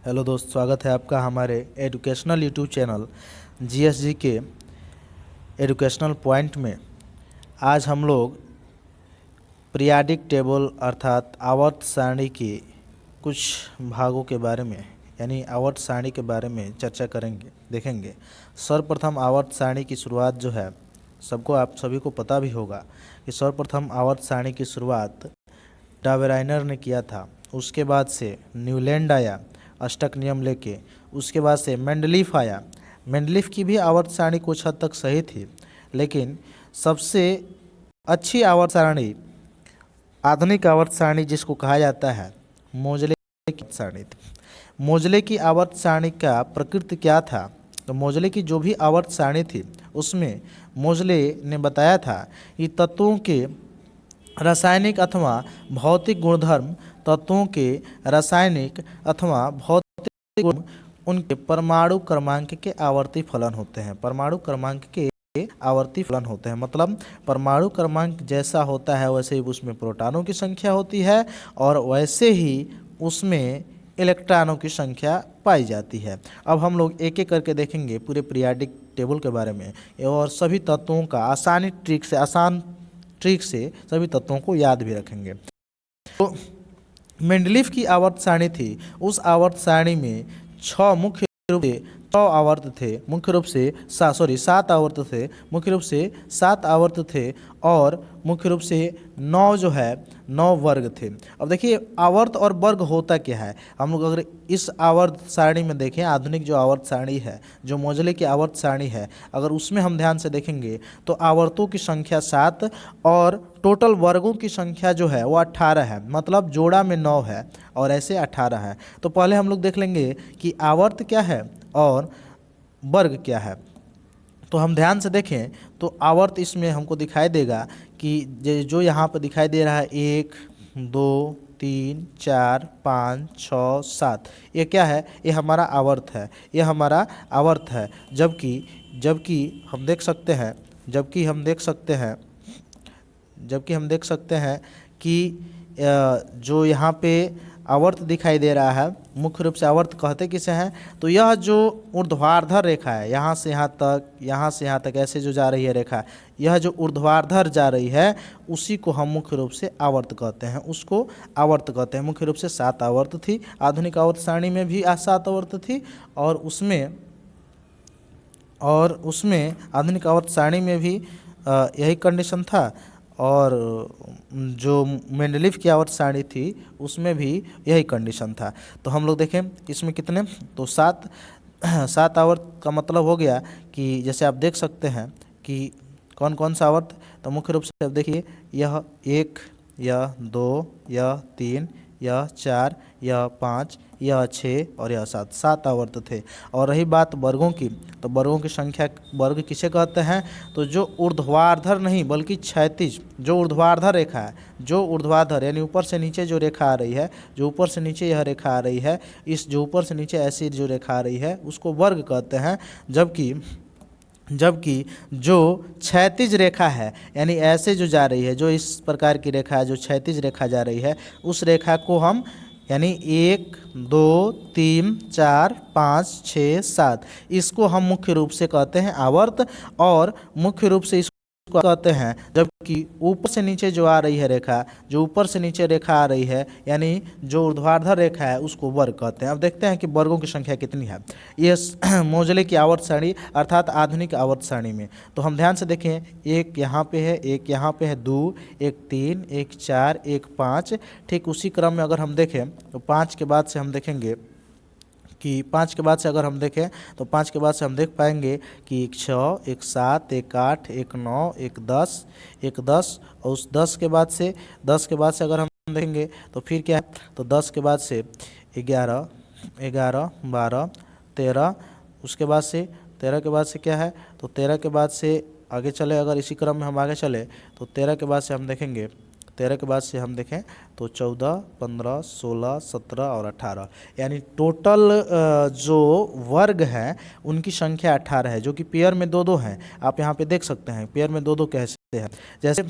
Hello दोस्त, स्वागत है आपका हमारे एजुकेशनल यूट्यूब चैनल जीएसजी के एजुकेशनल पॉइंट में। आज हम लोग पीरियाडिक टेबल अर्थात आवर्त सारणी के कुछ भागों के बारे में यानी आवर्त सारणी के बारे में चर्चा करेंगे, देखेंगे। सर्वप्रथम आवर्त सारणी की शुरुआत जो है आप सभी को पता भी होगा कि सर्वप्रथम आवर्त सारणी की शुरुआत डावेराइनर ने किया था। उसके बाद से न्यूलैंड आया अष्टक नियम लेके। उसके बाद से मेंडलीफ आया। मेंडलीफ की भी आवर्त सारणी कुछ हद तक सही थी, लेकिन सबसे अच्छी आवर्त सारणी, आधुनिक आवर्त सारणी जिसको कहा जाता है, मोजले की सारणी थी। मोजले की आवर्त सारणी का प्रकृति क्या था? तो मोजले की जो भी आवर्त सारणी थी उसमें मोजले ने बताया था कि तत्वों के रासायनिक अथवा भौतिक गुणधर्म, तत्वों के रासायनिक अथवा भौतिक गुण उनके परमाणु क्रमांक के आवर्ती फलन होते हैं। परमाणु क्रमांक के आवर्ती फलन होते हैं, मतलब परमाणु क्रमांक जैसा होता है वैसे ही उसमें प्रोटॉनों की संख्या होती है और वैसे ही उसमें इलेक्ट्रॉनों की संख्या पाई जाती है। अब हम लोग एक एक करके देखेंगे पूरे पीरियाडिक टेबल के बारे में और सभी तत्वों का आसान ट्रिक से सभी तत्वों को याद भी रखेंगे। तो मेंडलीफ की आवर्त सारणी थी। उस आवर्त सारणी में छः आवर्त थे, मुख्य रूप से सात आवर्त थे, मुख्य रूप से 7 आवर्त थे और मुख्य रूप से 9 वर्ग थे। अब देखिए आवर्त और वर्ग होता क्या है। हम लोग अगर इस आवर्त सारणी में देखें, आधुनिक जो आवर्त सारणी है, जो मोजले की आवर्त सारणी है, अगर उसमें हम ध्यान से देखेंगे तो आवर्तों की संख्या 7 और टोटल वर्गों की संख्या जो है वो 18 है, मतलब जोड़ा में 9 है और ऐसे 18 है। तो पहले हम लोग देख लेंगे कि आवर्त क्या है और वर्ग क्या है। तो हम ध्यान से देखें तो आवर्त इसमें हमको दिखाई देगा कि जो यहाँ पर दिखाई दे रहा है 1 2 3 4 5 6 7, ये क्या है? ये हमारा आवर्त है, ये हमारा आवर्त है। जबकि हम देख सकते हैं कि जो यहाँ पे आवर्त दिखाई दे रहा है, मुख्य रूप से आवर्त कहते किसे हैं? तो यह जो ऊर्ध्वाधर रेखा है, यहाँ से यहाँ तक ऐसे जो जा रही है रेखा, यह जो ऊर्ध्वाधर जा रही है उसी को हम मुख्य रूप से आवर्त कहते हैं, उसको आवर्त कहते हैं। मुख्य रूप से 7 आवर्त थी। आधुनिक आवर्त सारणी में भी 7 आवर्त थी और उसमें आधुनिक आवर्त सारणी में भी यही कंडीशन था और जो मेंडलीफ की आवर्त सारणी थी उसमें भी यही कंडीशन था। तो हम लोग देखें इसमें कितने, तो 7 आवर्त का मतलब हो गया कि जैसे आप देख सकते हैं कि कौन कौन सा आवर्त। तो मुख्य रूप से आप देखिए, यह 1, यह 2, यह 3, यह 4, यह 5, यह 6 और यह 7 आवर्त थे। और रही बात वर्गों की, तो वर्गों की संख्या, वर्ग किसे कहते हैं? तो जो ऊर्ध्वाधर नहीं बल्कि क्षैतिज, जो ऊर्ध्वाधर रेखा है, जो ऊर्ध्वाधर यानी ऊपर से नीचे जो रेखा आ रही है, जो ऊपर से नीचे यह रेखा आ रही है, इस जो ऊपर से नीचे ऐसी जो रेखा आ रही है उसको वर्ग कहते हैं। जबकि जो क्षैतिज रेखा है यानी ऐसे जो जा रही है, जो इस प्रकार की रेखा है, जो क्षैतिज रेखा जा रही है, उस रेखा को हम यानी 1 2 3 4 5 6 7 इसको हम मुख्य रूप से कहते हैं आवर्त और मुख्य रूप से इसको कहते हैं। जबकि ऊपर से नीचे जो आ रही है रेखा, जो ऊपर से नीचे रेखा आ रही है यानी जो ऊर्ध्वाधर रेखा है उसको वर्ग कहते हैं। अब देखते हैं कि वर्गों की संख्या कितनी है ये मोजले की आवर्त सारणी अर्थात आधुनिक आवर्त सारणी में। तो हम ध्यान से देखें, 1 यहाँ पे है, 1 यहाँ पे है, 2, 1 3, 1 4, 1 5। ठीक उसी क्रम में अगर हम देखें तो 5 के बाद से हम देखेंगे कि 5 के बाद से अगर हम देखें तो 5 के बाद से हम देख पाएंगे कि 1 6, 1 7, 1 8, 1 9, 1 10 और उस 10 के बाद से अगर हम देखेंगे तो फिर क्या है? तो 10 के बाद से 11, 12, 13, उसके बाद से 13 के बाद से क्या है? तो 13 के बाद से आगे चले, अगर इसी क्रम में हम आगे चले तो 13 के बाद से हम देखेंगे, 13 के बाद से हम देखें तो 14, 15, 16, 17 और 18 यानी टोटल जो वर्ग हैं उनकी संख्या 18 है, जो कि पेयर में 2-2 हैं। आप यहाँ पे देख सकते हैं पेयर में 2-2 कैसे हैं। जैसे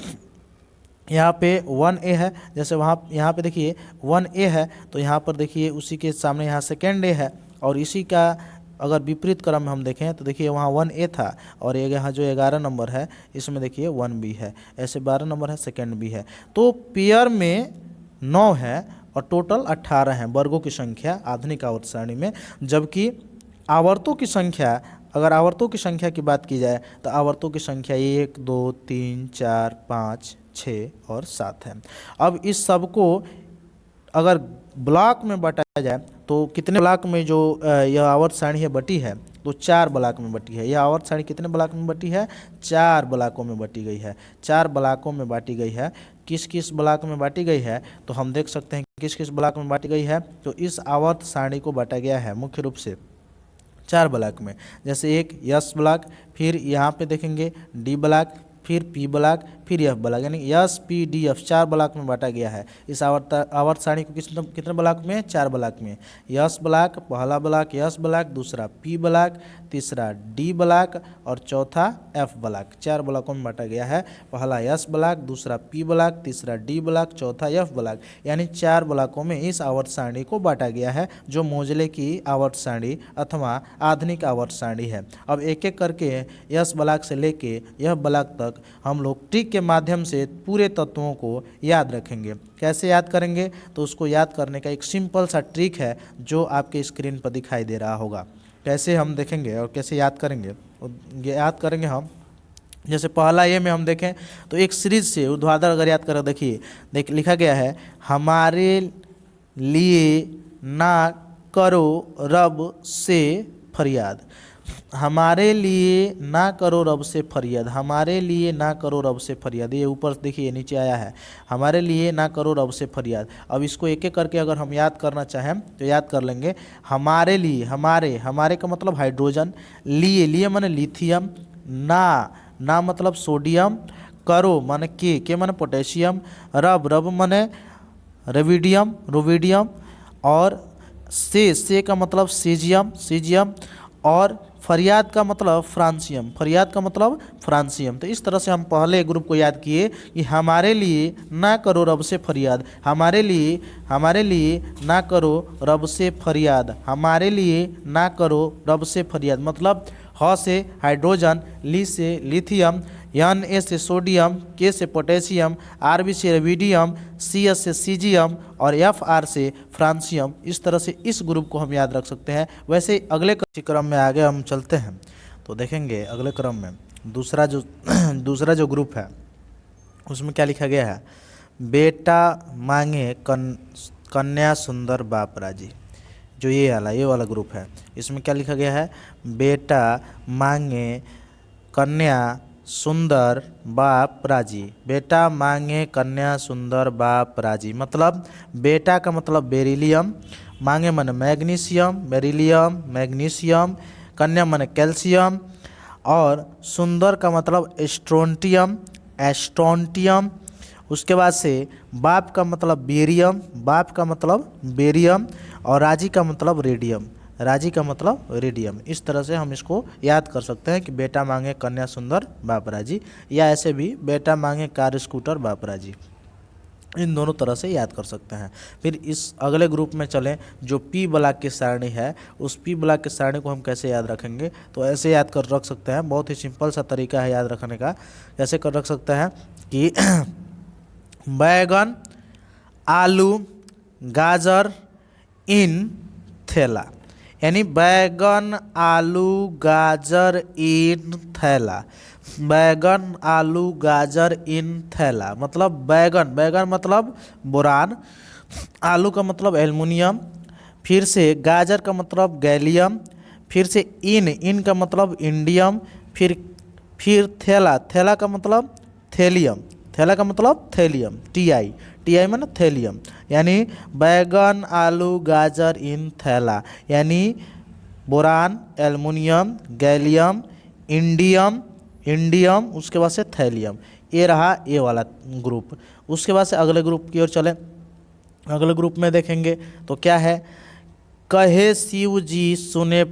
यहाँ पे 1A है, जैसे वहाँ यहाँ पे देखिए 1A है, तो यहाँ पर देखिए उसी के सामने यहाँ सेकेंड ए है, और इसी का अगर विपरीत क्रम में हम देखें तो देखिए वहाँ 1A था, और ये यहाँ जो 11 नंबर है इसमें देखिए 1B है, ऐसे 12 नंबर है, सेकेंड बी है। तो पेयर में 9 है और टोटल 18 हैं वर्गों की संख्या आधुनिक आवर्त सारणी में। जबकि आवर्तों की संख्या, अगर आवर्तों की संख्या की बात की जाए तो आवर्तों की संख्या 1 2 3 4 5 6 और 7 है। अब इस सब को अगर ब्लॉक में बांटा जाए तो कितने ब्लॉक में जो यह आवर्त सारणी है बटी है, तो 4 ब्लॉक में बटी है। यह आवर्त सारणी कितने ब्लॉक में बटी है? 4 ब्लॉकों में बटी गई है। 4 ब्लॉकों में बांटी गई है। किस किस ब्लॉक में बांटी गई है तो हम देख सकते हैं किस किस ब्लॉक में बांटी गई है। तो इस आवर्त सारणी को बांटा गया है मुख्य रूप से 4 ब्लॉक में। जैसे एक यस ब्लॉक, फिर यहाँ पे देखेंगे डी ब्लॉक, फिर पी ब्लॉक, फिर एफ ब्लॉक, यानी yes P D F 4 block में बांटा गया है। इस आवर्त सारणी को कितने ब्लॉक में? 4 ब्लॉक में। यस ब्लॉक, पहला ब्लॉक यस ब्लॉक, दूसरा पी ब्लॉक, तीसरा डी ब्लॉक और चौथा एफ ब्लॉक। 4 ब्लॉकों में बांटा गया है। पहला यस ब्लॉक, दूसरा पी ब्लॉक, तीसरा डी ब्लॉक, चौथा एफ ब्लॉक, यानी 4 ब्लॉकों में इस आवर्त सारणी को बांटा गया है, जो मोजले की आवर्त सारणी अथवा आधुनिक आवर्त सारणी है। अब एक एक करके यस ब्लॉक से लेके यह ब्लॉक तक हम लोग ट्रिक के माध्यम से पूरे तत्वों को याद रखेंगे। कैसे याद करेंगे? तो उसको याद करने का एक सिंपल सा ट्रिक है जो आपके स्क्रीन पर दिखाई दे रहा होगा। कैसे हम देखेंगे और कैसे याद करेंगे? याद करेंगे हम, जैसे पहला ये में हम देखें तो एक सीरीज से ऊर्ध्वाधर अगर याद करें, देखिए लिखा गया है हमारे लिए ना करो रब से फरियाद। हमारे लिए ना करो रब से फरियाद, हमारे लिए ना करो रब से फरियाद, ये ऊपर देखिए नीचे आया है, हमारे लिए ना करो रब से फरियाद। अब इसको एक एक करके अगर हम याद करना चाहें तो याद कर लेंगे। हमारे लिए, हमारे का मतलब हाइड्रोजन, लिए माने लिथियम, ना मतलब सोडियम, करो माने के माने पोटेशियम, रब माने रुबिडियम, और से का मतलब सीजियम, और फरियाद का मतलब फ्रांसियम। तो इस तरह से हम पहले ग्रुप को याद किए कि हमारे लिए ना करो रब से फरियाद, हमारे लिए ना करो रब से फरियाद, हमारे लिए ना करो रब से फरियाद, मतलब ह से हाइड्रोजन, ली से लिथियम, एन ए से सोडियम, के से पोटेशियम, आर बी से रुबिडियम, सी एस से सीजियम और एफ आर से फ्रांसियम। इस तरह से इस ग्रुप को हम याद रख सकते हैं। वैसे अगले क्रम में आगे हम चलते हैं तो देखेंगे अगले क्रम में दूसरा जो ग्रुप है उसमें क्या लिखा गया है? बेटा मांगे कन्या सुंदर बाप राजी। जो ये वाला ग्रुप है, इसमें क्या लिखा गया है? बेटा मांगे कन्या सुंदर बाप राजी। बेटा मांगे कन्या सुंदर बाप राजी, मतलब बेटा का मतलब बेरिलियम, मांगे माने मैग्नीशियम, कन्या माने कैल्शियम, और सुंदर का मतलब एस्ट्रोंटियम। उसके बाद से बाप का मतलब बेरियम, और राजी का मतलब रेडियम। इस तरह से हम इसको याद कर सकते हैं कि बेटा मांगे कन्या सुंदर बाप राजी, या ऐसे भी बेटा मांगे कार स्कूटर बाप राजी। इन दोनों तरह से याद कर सकते हैं। फिर इस अगले ग्रुप में चलें जो पी ब्लॉक की सारणी है, उस पी ब्लॉक की सारणी को हम कैसे याद रखेंगे? तो ऐसे याद कर रख सकते हैं, बहुत ही सिंपल सा तरीका है याद रखने का। कैसे कर रख सकते हैं कि बैगन आलू गाजर इन थैला, यानी बैगन आलू गाजर इन थैला, बैगन आलू गाजर इन थैला, मतलब बैगन मतलब बोरान, आलू का मतलब एल्युमिनियम, फिर से गाजर का मतलब गैलियम, फिर से इन का मतलब इंडियम, फिर थैला का मतलब थैलियम, टी आई माने थैलियम, यानी बैगन आलू गाजर इन थैला, यानी बोरान, एल्युमिनियम, गैलियम, इंडियम, उसके बाद से थैलियम। ये रहा ये वाला ग्रुप। उसके बाद से अगले ग्रुप की ओर चलें। अगले ग्रुप में देखेंगे तो क्या है? कहे शिव जी सुने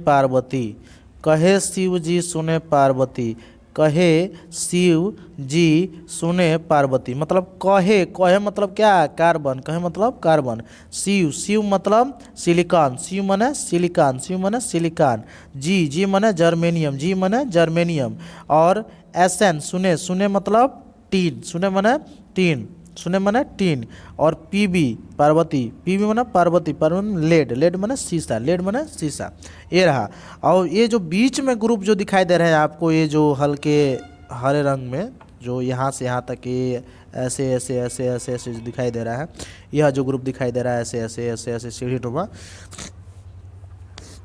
पार्वती, कहे शिव जी सुने पार्वती। मतलब कहे, कहे मतलब क्या, कार्बन, कहे मतलब कार्बन। शिव, शिव मतलब सिलिकॉन, शिव मने सिलिकॉन, शिव मने सिलिकॉन। जी, जी मने जर्मेनियम, जी मने जर्मेनियम। और एसन सुने, सुने मतलब टीन, सुने मने टीन, सुने मने टीन। और पीबी पार्वती, पीबी मने पार्वती, पार्वती लेड, लेड मने शीशा, लेड मने शीशा। ये रहा। और ये जो बीच में ग्रुप जो दिखाई दे रहे हैं आपको, ये जो हल्के हरे रंग में, जो यहाँ से यहाँ तक ये ऐसे ऐसे ऐसे ऐसे ऐसे जो दिखाई दे रहा है, यह जो ग्रुप दिखाई दे रहा है ऐसे ऐसे ऐसे ऐसे सीढ़ी नुमा,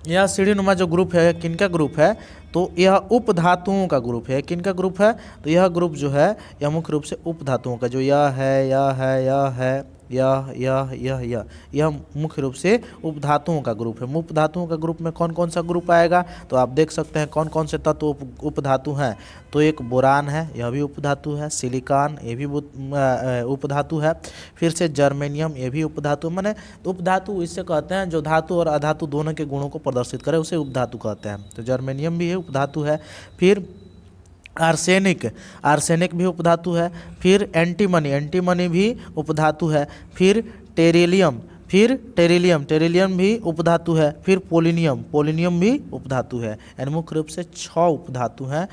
यह सीढ़ी नुमा जो ग्रुप है किनका ग्रुप है, तो यह उपधातुओं का ग्रुप है। किनका ग्रुप है, तो यह ग्रुप जो है यह मुख्य रूप से उपधातुओं का, जो यह है, यह है, यह है, यह मुख्य रूप से उपधातुओं का ग्रुप है। उपधातुओं का ग्रुप में कौन कौन सा ग्रुप आएगा, तो आप देख सकते हैं कौन कौन से तत्व उपधातु हैं। तो एक बोरान है, यह भी उपधातु है। सिलिकॉन, ये भी उपधातु है। फिर से जर्मेनियम, ये भी उपधातु। माने उपधातु इससे कहते हैं जो धातु और अधातु दोनों के गुणों को प्रदर्शित करे, उसे उपधातु कहते हैं। तो जर्मेनियम भी है उपधातु है। फिर आर्सेनिक, आर्सेनिक भी उपधातु है। फिर एंटीमनी, एंटीमनी भी उपधातु है। फिर टेरिलियम, फिर टेरिलियम, टेरिलियम भी उपधातु है। फिर पोलिनियम, पोलिनियम भी उपधातु है। यानी मुख्य रूप से 6 उपधातु हैं,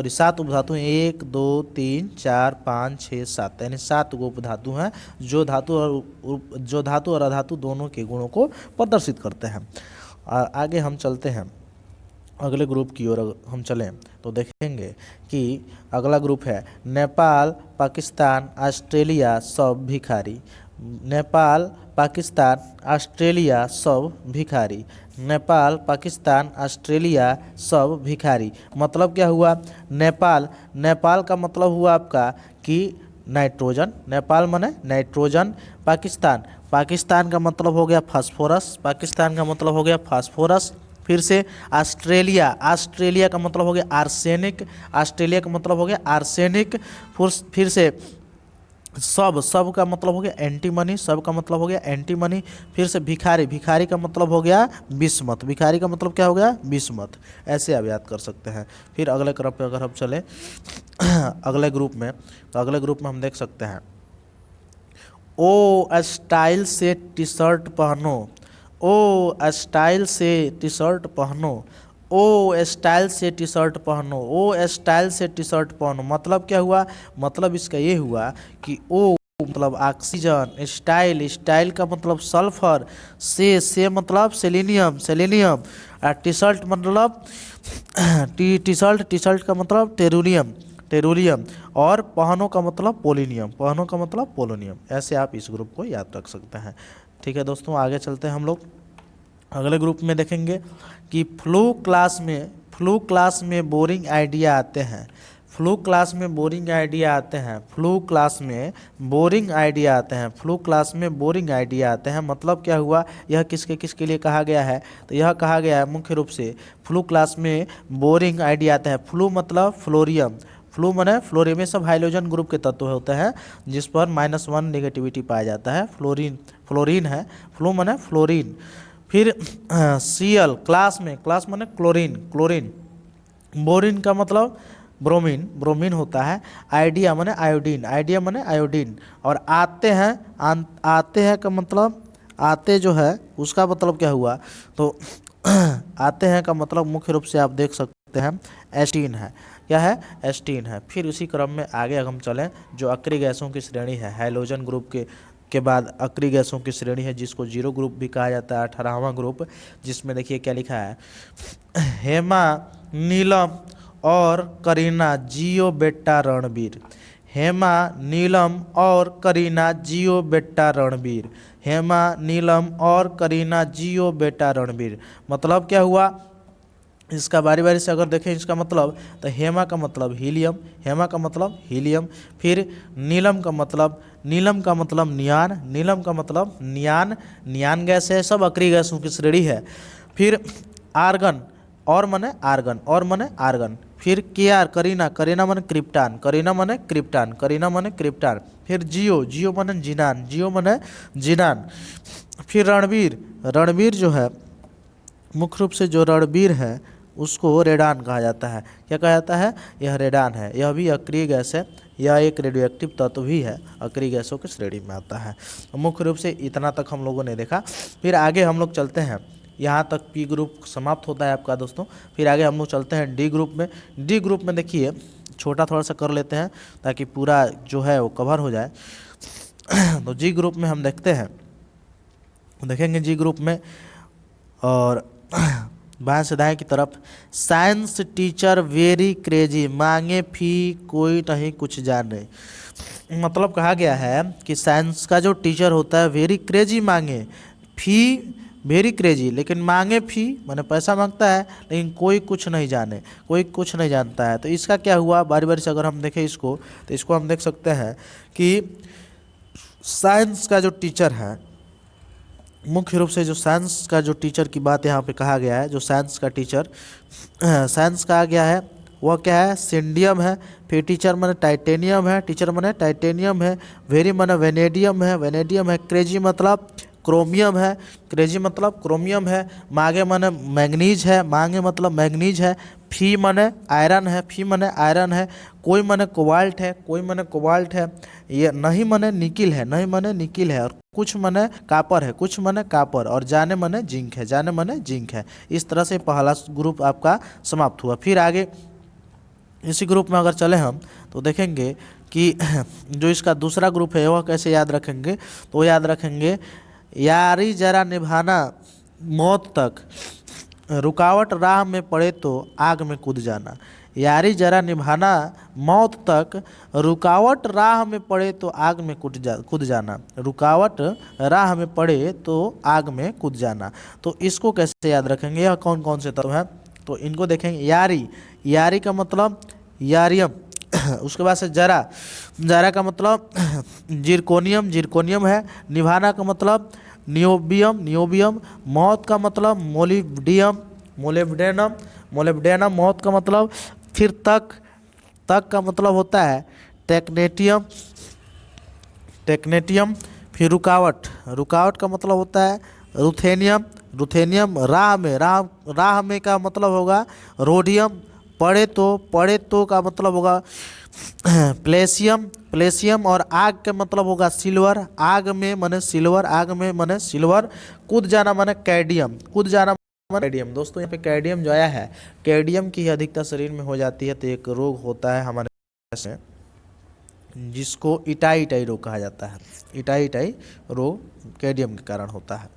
7 उपधातु हैं, 1 2 3 4 5 6 7, यानी 7 गो उपधातु हैं जो धातु और अधातु दोनों के गुणों को प्रदर्शित करते हैं। आगे हम चलते हैं, अगले ग्रुप की ओर हम चलें तो देखेंगे कि अगला ग्रुप है नेपाल, पाकिस्तान, ऑस्ट्रेलिया सब भिखारी। नेपाल, पाकिस्तान, ऑस्ट्रेलिया सब भिखारी। नेपाल, पाकिस्तान, ऑस्ट्रेलिया सब भिखारी। मतलब क्या हुआ, नेपाल, नेपाल का मतलब हुआ आपका कि नाइट्रोजन, नेपाल माने नाइट्रोजन। पाकिस्तान, पाकिस्तान का मतलब हो गया फास्फोरस, पाकिस्तान का मतलब हो गया फास्फोरस। फिर से ऑस्ट्रेलिया, ऑस्ट्रेलिया का मतलब हो गया आर्सेनिक, ऑस्ट्रेलिया का मतलब हो गया आर्सेनिक। फिर से सब का मतलब हो गया एंटीमनी, सब का मतलब हो गया एंटीमनी। फिर से भिखारी, भिखारी का मतलब हो गया बिस्मत, भिखारी का मतलब क्या हो गया बिस्मत। ऐसे आप याद कर सकते हैं। फिर अगले क्रम पे अगर हम चले अगले ग्रुप में, तो अगले ग्रुप में हम देख सकते हैं ओ स्टाइल से टी शर्ट पहनो, ओ स्टाइल से टी शर्ट पहनो, ओ स्टाइल से टी शर्ट पहनो, ओ स्टाइल से टी शर्ट पहनो। मतलब क्या हुआ, मतलब इसका ये हुआ कि ओ मतलब ऑक्सीजन, स्टाइल, स्टाइल का मतलब सल्फर, से मतलब सेलेनियम, सेलेनियम। टी शर्ट मतलब टी शर्ट, टी शर्ट का मतलब टेरुलियम, टेरुलियम। और पहनो का मतलब पोलिनियम, पहनो का मतलब पोलोनियम। ऐसे आप इस ग्रुप को याद रख सकते हैं। ठीक है दोस्तों, आगे चलते हैं हम लोग अगले ग्रुप में देखेंगे कि फ्लू क्लास में बोरिंग आइडिया आते हैं, फ्लू क्लास में बोरिंग आइडिया आते हैं, फ्लू क्लास में बोरिंग आइडिया आते हैं, फ्लू क्लास में बोरिंग आइडिया आते हैं। मतलब क्या हुआ, यह किसके लिए कहा गया है, तो यह कहा गया है मुख्य रूप से फ्लू क्लास में बोरिंग आइडिया आते हैं। फ्लू मतलब फ्लोरियम, फ्लू माने फ्लोरियम, ये सब हाइड्रोजन ग्रुप के तत्व होते हैं जिस पर -1 नेगेटिविटी पाया जाता है। फ्लोरीन, फ्लोरीन है, फ्लू माने फ्लोरीन। फिर सीएल क्लास में, क्लास माने क्लोरीन, क्लोरीन। बोरिन का मतलब ब्रोमीन, ब्रोमीन होता है। आइडिया माने आयोडीन, आइडिया माने आयोडीन। और आते हैं, आते हैं का मतलब, आते जो है उसका मतलब क्या हुआ, तो आते हैं का मतलब मुख्य रूप से आप देख सकते हैं एस्टीन है। क्या है, एस्टीन है। फिर उसी क्रम में आगे हम चलें, जो अक्रिय गैसों की श्रेणी है, हैलोजन ग्रुप के बाद अक्रिय गैसों की श्रेणी है जिसको जीरो ग्रुप भी कहा जाता है, 18वां ग्रुप, जिसमें देखिए क्या लिखा है, हेमा, नीलम और करीना जियो बेटा रणबीर। हेमा, नीलम और करीना जियो बेटा रणबीर। हेमा, नीलम और करीना जियो बेटा रणबीर। मतलब क्या हुआ, इसका बारी बारी से अगर देखें इसका मतलब, तो हेमा का मतलब हीलियम, हेमा का मतलब हीलियम। फिर नीलम का मतलब, नीलम का मतलब नियान, नीलम का मतलब नियान, नियान गैस है, सब अक्रिय गैसों की श्रेणी है। फिर आर्गन, और मने आर्गन, और मने आर्गन। फिर केआर करीना, करीना मने क्रिप्टान, करीना मने क्रिप्टान, करीना मने क्रिप्टान। फिर जियो, जियो मने जिनान, जियो मने जिनान। फिर रणबीर, रणबीर जो है मुख्य रूप से जो रणबीर है उसको रेडान कहा जाता है। क्या कहा जाता है? यह रेडान है। यह भी अक्रिय गैस है, यह एक रेडियोएक्टिव तत्व भी है, अक्रिय गैसों की श्रेणी में आता है। मुख्य रूप से इतना तक हम लोगों ने देखा। फिर आगे हम लोग चलते हैं, यहाँ तक पी ग्रुप समाप्त होता है आपका दोस्तों। फिर आगे हम लोग चलते हैं डी ग्रुप में। डी ग्रुप में देखिए, छोटा थोड़ा सा कर लेते हैं ताकि पूरा जो है वो कवर हो जाए। तो जी ग्रुप में हम देखते हैं, देखेंगे जी ग्रुप में, और बाएं से दाएं की तरफ, साइंस टीचर वेरी क्रेजी, मांगे फी कोई नहीं कुछ जाने। मतलब कहा गया है कि साइंस का जो टीचर होता है वेरी क्रेजी, मांगे फी वेरी क्रेजी, लेकिन मांगे फी माने पैसा मांगता है, लेकिन कोई कुछ नहीं जाने, कोई कुछ नहीं जानता है। तो इसका क्या हुआ, बारी बारी से अगर हम देखें इसको, तो इसको हम देख सकते हैं कि साइंस का जो टीचर है, मुख्य रूप से जो साइंस का जो टीचर की बात यहाँ पे कहा गया है, जो साइंस का टीचर, साइंस कहा गया है वह क्या है, सिंडियम है। फिर टीचर माने टाइटेनियम है, टीचर माने टाइटेनियम है। वेरी माने वेनेडियम है, वेनेडियम है। क्रेजी मतलब क्रोमियम है, क्रेजी मतलब क्रोमियम है। मांगे माने मैग्नीज है, मांगे मतलब मैग्नीज है। फी माने आयरन है, फी माने आयरन है। कोई माने कोबाल्ट है, कोई माने कोबाल्ट है। ये नहीं माने निकिल है, नहीं माने निकिल है। और कुछ माने कापर है, कुछ माने कापर। और जाने माने जिंक है, जाने माने जिंक है। इस तरह से पहला ग्रुप आपका समाप्त हुआ। फिर आगे इसी ग्रुप में अगर चले हम तो देखेंगे कि जो इसका दूसरा ग्रुप है वह कैसे याद रखेंगे, तो याद रखेंगे, यारी जरा निभाना मौत तक, रुकावट राह में पड़े तो आग में कूद जाना। यारी जरा निभाना मौत तक, रुकावट राह में पड़े तो आग में कूद जाना। रुकावट राह में पड़े तो आग में कूद जाना। तो इसको कैसे याद रखेंगे, यह कौन कौन से तत्व हैं, तो इनको देखेंगे। यारी, यारी का मतलब यारियम। उसके बाद से जरा, जरा का मतलब जिरकोनियम, जिरकोनियम है। निभाना का मतलब नियोबियम, नियोबियम। मौत का मतलब मोलिब्डियम, मोलिब्डेनम, मोलिब्डेनम मौत का मतलब। फिर तक, तक का मतलब होता है टेक्नेटियम, टेक्नेटियम। फिर रुकावट, रुकावट का मतलब होता है रुथेनियम, रुथेनियम। राह में, राह में का मतलब होगा रोडियम। पड़े तो का मतलब होगा प्लेशियम, प्लेशियम। और आग का मतलब होगा सिल्वर, आग में माने सिल्वर, आग में माने सिल्वर। कूद जाना माने कैडियम, कूद जाना माने कैडियम। दोस्तों यहाँ पे कैडियम जो आया है, कैडियम की अधिकता शरीर में हो जाती है तो एक रोग होता है हमारे में, जिसको इटाई इटाई रोग कहा जाता है। इटाई इटाई रोग कैडियम के कारण होता है।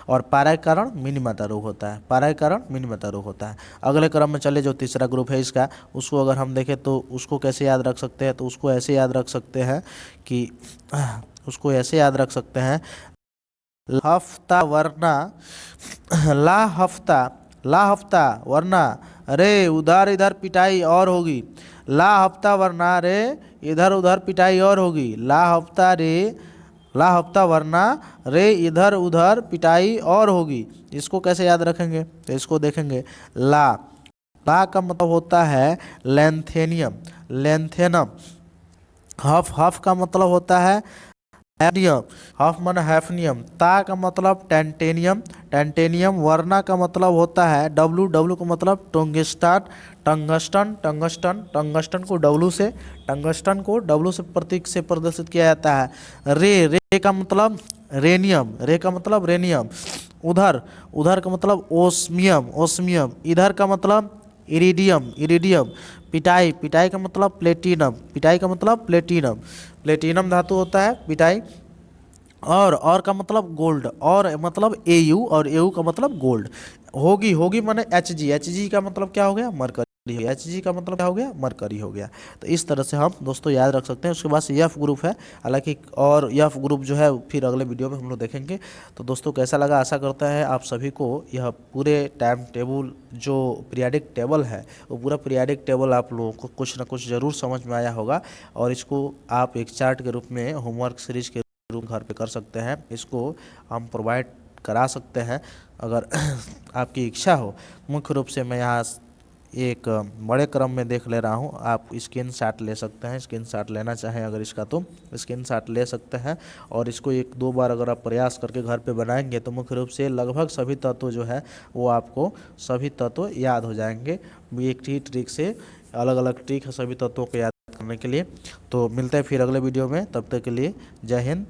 और पारा के कारण मिनीमाता रोग होता है, पारा के कारण मिनीमाता रोग होता है। अगले क्रम में चले, जो तीसरा ग्रुप है इसका, उसको अगर हम देखें तो उसको कैसे याद रख सकते हैं, तो उसको ऐसे याद रख सकते हैं कि उसको ऐसे याद रख सकते हैं, हफ्ता वरना, ला हफ्ता, ला हफ्ता वरना रे उधर इधर पिटाई और होगी। ला हफ्ता वरना रे इधर उधर पिटाई और होगी। ला हफ्ता रे, ला हफ्ता वरना रे इधर उधर पिटाई और होगी। इसको कैसे याद रखेंगे, तो इसको देखेंगे। ला, ला का मतलब होता है लेंथेनियम, लेंथेनम। हफ, हफ का मतलब होता है हैफनियम, हफ माने हैफनियम। ता का मतलब टेंटेनियम, टेंटेनियम। वर्ना का मतलब होता है डब्लू, डब्लू का मतलब टंगस्टन, टंगस्टन, टंगस्टन। टंगस्टन को डब्लू से, टंगस्टन को डब्लू से प्रतीक से प्रदर्शित किया जाता है। रे, रे का मतलब रेनियम, रे का मतलब रेनियम। उधर, उधर का मतलब ओस्मियम, ओस्मियम। इधर का मतलब इरिडियम, इरिडियम। पिटाई, पिटाई का मतलब प्लेटिनम, पिटाई का मतलब प्लेटिनम, प्लेटिनम धातु होता है पिटाई। और का मतलब गोल्ड, और मतलब एयू, और एयू का मतलब गोल्ड। होगी, होगी माने एच जी, एच जी का मतलब क्या हो गया, मरकरी। एच जी का मतलब क्या हो गया, मरकरी हो गया। तो इस तरह से हम दोस्तों याद रख सकते हैं। उसके बाद से एफ ग्रुप है, हालांकि और एफ ग्रुप जो है फिर अगले वीडियो में हम लोग देखेंगे। तो दोस्तों कैसा लगा, आशा करता है आप सभी को यह पूरे टाइम टेबल, जो पीरियाडिक टेबल है, वो पूरा पीरियाडिक टेबल आप लोगों को कुछ ना कुछ ज़रूर समझ में आया होगा। और इसको आप एक चार्ट के रूप में होमवर्क सीरीज के रूप घर पे कर सकते हैं। इसको हम प्रोवाइड करा सकते हैं अगर आपकी इच्छा हो। मुख्य रूप से मैं यहाँ एक बड़े क्रम में देख ले रहा हूँ। आप स्क्रीन शॉट ले सकते हैं, स्क्रीन शॉट लेना चाहें अगर इसका तो स्क्रीन शॉट ले सकते हैं। और इसको एक दो बार अगर आप प्रयास करके घर पे बनाएंगे तो मुख्य रूप से लगभग सभी तत्व जो है वो आपको सभी तत्व याद हो जाएंगे। एक ही ट्रिक से अलग अलग ट्रिक है सभी तत्वों को याद करने के लिए। तो मिलते हैं फिर अगले वीडियो में, तब तक के लिए जय हिंद,